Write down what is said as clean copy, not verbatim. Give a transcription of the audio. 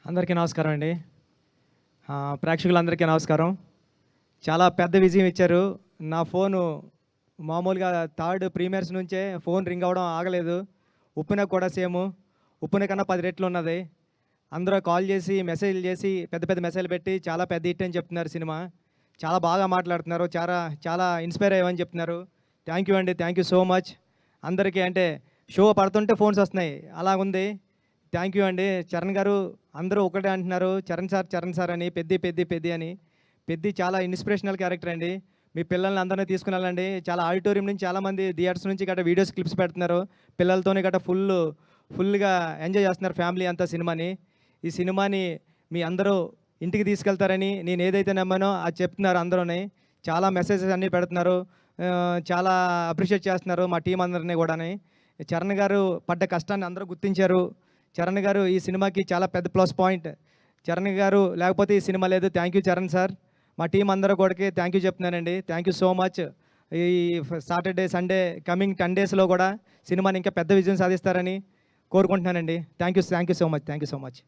అందరికీ నమస్కారం అండి. ప్రేక్షకులందరికీ నమస్కారం. చాలా పెద్ద విజయం ఇచ్చారు. నా ఫోను మామూలుగా థర్డ్ ప్రీమియర్స్ నుంచే ఫోన్ రింగ్ అవ్వడం ఆగలేదు. ఉప్పెన కూడా సేము. ఉప్పెన కన్నా 10 రెట్లు ఉన్నది. అందరూ కాల్ చేసి, మెసేజ్‌లు చేసి, పెద్ద పెద్ద మెసేజ్‌లు పెట్టి చాలా పెద్ద హిట్ అని చెప్తున్నారు సినిమా. చాలా బాగా మాట్లాడుతున్నారు. చాలా చాలా ఇన్‌స్పైర్ అయ్యామని చెప్తున్నారు. థ్యాంక్ యూ అండి. Thank you so much. అందరికీ అంటే షో పడుతుంటే ఫోన్స్ వస్తున్నాయి. అలాగుంది. థ్యాంక్ యూ అండి. చరణ్ గారు అందరూ ఒకటే అంటున్నారు. చరణ్ సార్ అని, పెద్ది అని. పెద్ది చాలా ఇన్స్పిరేషనల్ క్యారెక్టర్ అండి. మీ పిల్లల్ని అందరిని తీసుకుని వెళ్ళండి. చాలా ఆడిటోరియం నుంచి చాలామంది థియేటర్స్ నుంచి గట్రా వీడియోస్ క్లిప్స్ పెడుతున్నారు. పిల్లలతోని గట్రా ఫుల్‌గా ఎంజాయ్ చేస్తున్నారు ఫ్యామిలీ అంతా సినిమాని. ఈ సినిమాని మీ అందరూ ఇంటికి తీసుకెళ్తారని నేను ఏదైతే నమ్మానో అది చెప్తున్నారు అందరూని. చాలా మెసేజెస్ అన్నీ పెడుతున్నారు. చాలా అప్రిషియేట్ చేస్తున్నారు మా టీం అందరిని కూడాని. చరణ్ గారు పడ్డ కష్టాన్ని అందరూ గుర్తించారు. చరణ్ గారు ఈ సినిమాకి చాలా పెద్ద ప్లస్ పాయింట్. చరణ్ గారు లేకపోతే ఈ సినిమా లేదు. Thank you Charan sir. మా టీం అందరూ కూడాకి థ్యాంక్ యూ చెప్తున్నానండి. Thank you so much. ఈ సాటర్డే, సండే కమింగ్ 10 డేస్‌లో కూడా సినిమాని ఇంకా పెద్ద విజయం సాధిస్తారని కోరుకుంటున్నానండి. Thank you so much.